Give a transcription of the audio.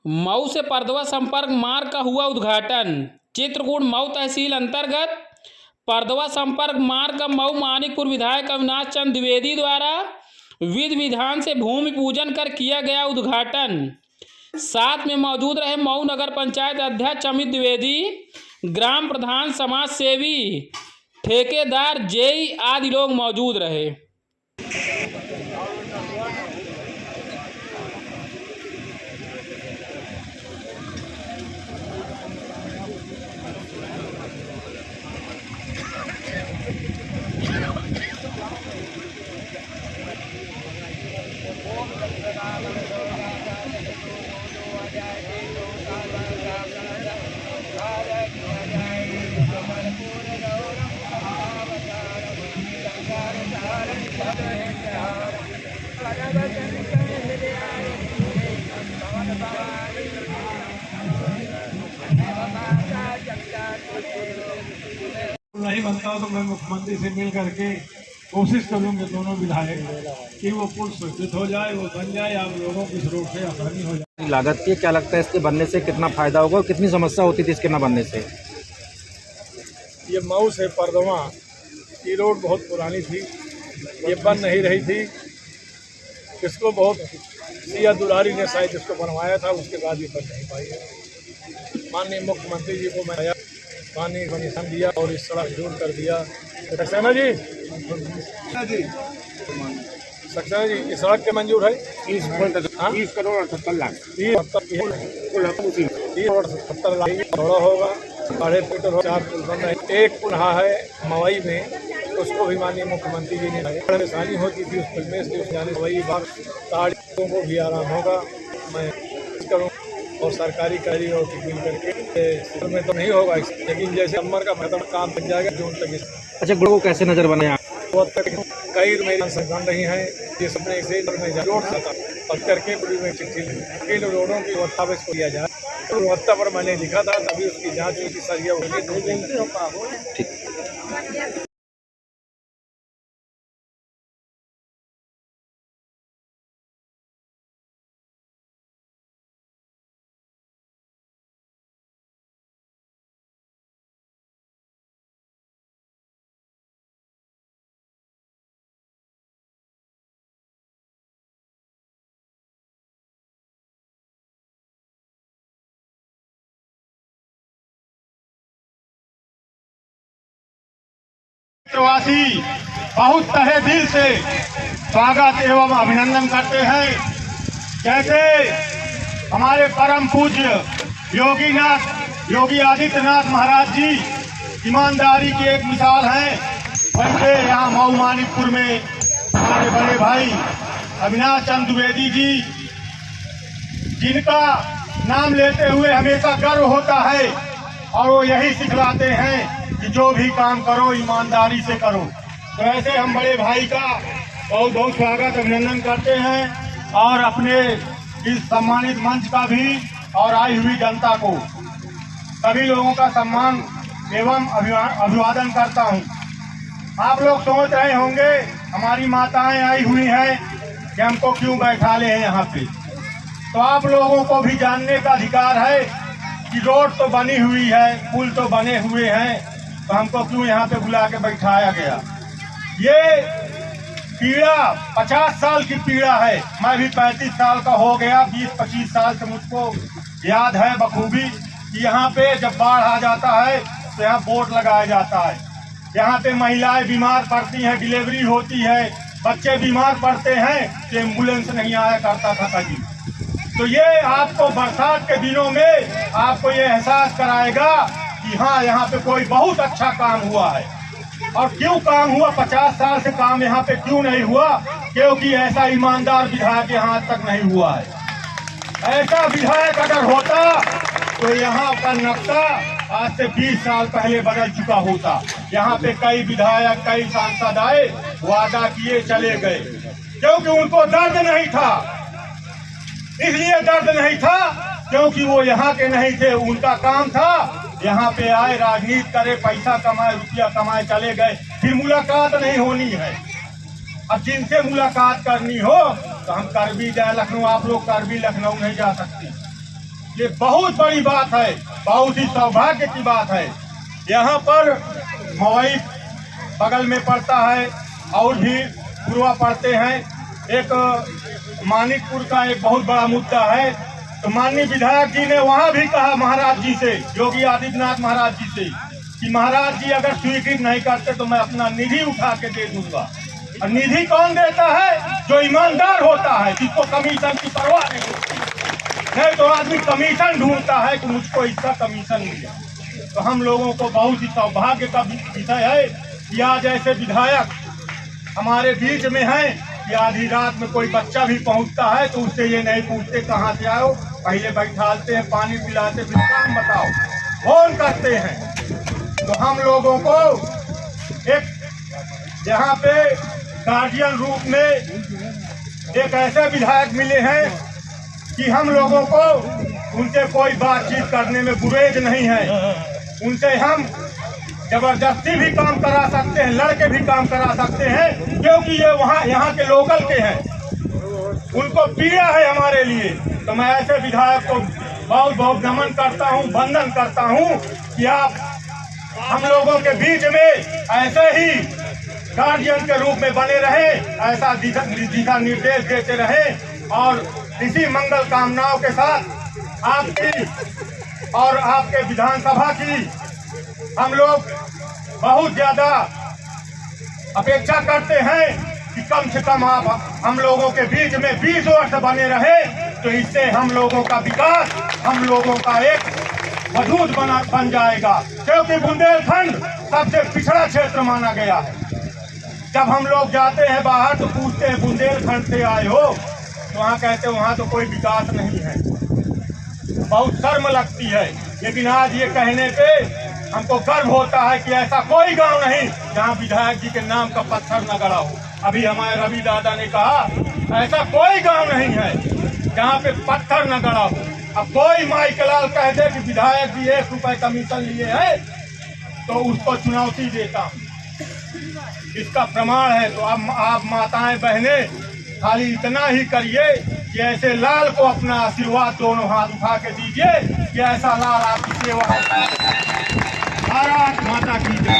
मऊ से परदवा संपर्क मार्ग का हुआ उद्घाटन। चित्रकूट मऊ तहसील अंतर्गत परदवा संपर्क मार्ग का मऊ मानिकपुर विधायक अविनाश चंद्र द्विवेदी द्वारा विधि विधान से भूमि पूजन कर किया गया उद्घाटन। साथ में मौजूद रहे मऊ नगर पंचायत अध्यक्ष अमित द्विवेदी, ग्राम प्रधान, समाज सेवी, ठेकेदार, जेई आदि लोग मौजूद रहे। नहीं बनता तो मैं मुख्यमंत्री से मिल करके कोशिश करूंगे दोनों विधायक कि वो पुल स्वीकृत हो जाए, वो बन जाए, आप लोगों की इस रोड से आसानी हो जाए। लागत की क्या लगता है, इसके बनने से कितना फायदा होगा और कितनी समस्या होती थी इसके न बनने से? ये मऊ से परदवा की रोड बहुत पुरानी थी, ये बन नहीं रही थी। इसको बहुत सिया दुलारी ने शायद इसको बनवाया था, उसके बाद ये बन नहीं पाई है। माननीय मुख्यमंत्री जी को मैं पानी बनिशन दिया और इस सड़क जोड़ कर दिया। सक्सेना जी इस सड़क के मंजूर है 30 करोड़ 78 लाख 70 लाख थोड़ा होगा। 2.5 फीट 4 पुल बन रहे, एक पुल है मवई में, उसको भी माननीय मुख्यमंत्री जी ने परेशानी होती थी उस पुल में, इसलिए जाने वही बार ताड़ियों को भी आराम होगा। मैं करूँ और सरकारी कार्य और मिल करके में तो नहीं होगा, लेकिन जैसे नंबर का खत्म काम बन जाएगा जून तक। अच्छा, गुड़ को कैसे नजर बने आप? कई मेरी संगठन रही हैं, ये सबने इसे जोड़ सकता और करके पूरी में चिट्ठी रोडों की गुणवत्ता पर इसको दिया जाए। तो गुणवत्ता पर मैंने लिखा था, तभी उसकी जाँच हुई कि सर ये ठीक। प्रवासी बहुत तहे दिल से स्वागत एवं अभिनंदन करते हैं। जैसे हमारे परम पूज्य योगी आदित्यनाथ महाराज जी ईमानदारी की एक मिसाल है, वैसे यहाँ मऊ मानिकपुर में हमारे बड़े भाई अविनाश चंद्र द्विवेदी जी, जिनका नाम लेते हुए हमेशा गर्व होता है और वो यही सिखलाते हैं कि जो भी काम करो ईमानदारी से करो। तो ऐसे हम बड़े भाई का बहुत बहुत स्वागत अभिनंदन करते हैं और अपने इस सम्मानित मंच का भी और आई हुई जनता को सभी लोगों का सम्मान एवं अभिवादन करता हूं। आप लोग सोच रहे होंगे हमारी माताएं आई हुई हैं कि हमको क्यों बैठा ले हैं यहाँ पे, तो आप लोगों को भी जानने का अधिकार है कि रोड तो बनी हुई है, पुल तो बने हुए हैं, तो हमको क्यों यहाँ पे बुला के बैठाया गया। ये पीड़ा 50 साल की पीड़ा है। मैं भी 35 साल का हो गया, 20-25 साल से मुझको याद है बखूबी कि यहाँ पे जब बाढ़ आ जाता है तो यहाँ बोर्ड लगाया जाता है। यहाँ पे महिलाएं बीमार पड़ती हैं, डिलीवरी होती है, बच्चे बीमार पड़ते हैं तो एम्बुलेंस नहीं आया करता था कभी। तो ये आपको बरसात के दिनों में आपको ये एहसास कराएगा कि हाँ, यहाँ पे कोई बहुत अच्छा काम हुआ है। और क्यों काम हुआ, 50 साल से काम यहाँ पे क्यों नहीं हुआ? क्योंकि ऐसा ईमानदार विधायक यहाँ तक नहीं हुआ है। ऐसा विधायक अगर होता तो यहाँ का नक्शा आज से 20 साल पहले बदल चुका होता। यहाँ पे कई विधायक, कई सांसद आए, वादा किए, चले गए, क्योंकि उनको दर्द नहीं था। इसलिए दर्द नहीं था क्योंकि वो यहाँ के नहीं थे। उनका काम था यहाँ पे आए, राजनीति करे, पैसा कमाए, रुपया कमाए, चले गए, फिर मुलाकात नहीं होनी है। अब जिनसे मुलाकात करनी हो तो हम कर भी जाए लखनऊ, आप लोग कर भी लखनऊ नहीं जा सकते। ये बहुत बड़ी बात है, बहुत ही सौभाग्य की बात है। यहाँ पर मवई बगल में पड़ता है और भी पूर्वा पड़ते हैं। एक मानिकपुर का एक बहुत बड़ा मुद्दा है, तो माननीय विधायक जी ने वहाँ भी कहा महाराज जी से, योगी आदित्यनाथ महाराज जी से, कि महाराज जी अगर स्वीकृत नहीं करते तो मैं अपना निधि उठा के दे दूंगा। और निधि कौन देता है? जो ईमानदार होता है, जिसको कमीशन की परवाह नहीं होती। नहीं तो आदमी कमीशन ढूंढता है कि मुझको इसका कमीशन मिले। तो हम लोगों को बहुत ही सौभाग्य का विषय है कि आज ऐसे विधायक हमारे बीच में हैं कि आधी रात में कोई बच्चा भी पहुंचता है तो उससे ये नहीं पूछते कहाँ से आओ, पहले बैठालते हैं, पानी पिलाते, फिर काम बताओ, फोन करते हैं। तो हम लोगों को एक यहाँ पे गार्जियन रूप में एक ऐसे विधायक मिले हैं कि हम लोगों को उनसे कोई बातचीत करने में गुरेज नहीं है। उनसे हम जबरदस्ती भी काम करा सकते हैं, लड़के भी काम करा सकते हैं, क्योंकि ये यहाँ के लोकल के हैं। उनको पीड़ा है हमारे लिए। तो मैं ऐसे विधायक को बहुत बहुत नमन करता हूँ, वंदन करता हूँ कि आप हम लोगों के बीच में ऐसे ही गार्जियन के रूप में बने रहे, ऐसा दिशा निर्देश देते रहे। और इसी मंगल कामनाओं के साथ आपकी और आपके विधानसभा की हम लोग बहुत ज्यादा अपेक्षा करते हैं कि कम से कम आप हम लोगों के बीच में 20 वर्ष बने रहे, तो इससे हम लोगों का विकास, हम लोगों का एक वजूद बन जाएगा। क्योंकि बुंदेलखंड सबसे पिछड़ा क्षेत्र माना गया है। जब हम लोग जाते हैं बाहर तो पूछते हैं बुंदेलखंड से आए हो, तो वहाँ कहते हैं वहाँ तो कोई विकास नहीं है। बहुत शर्म लगती है, लेकिन आज ये कहने पे हमको गर्व होता है कि ऐसा कोई गांव नहीं जहाँ विधायक जी के नाम का पत्थर न गड़ा हो। अभी हमारे रवि दादा ने कहा ऐसा कोई गांव नहीं है जहाँ पे पत्थर न गड़ा हो। अब कोई माइकलाल कह दे कि विधायक जी 1 रुपए कमीशन लिए हैं तो उसको चुनौती देता हूँ, इसका प्रमाण है। तो अब आप माताएं बहनें खाली इतना ही करिए कि ऐसे लाल को अपना आशीर्वाद दोनों हाथ उठा के दीजिए कि ऐसा लाल आपकी सेवा है। भारत माता की जय।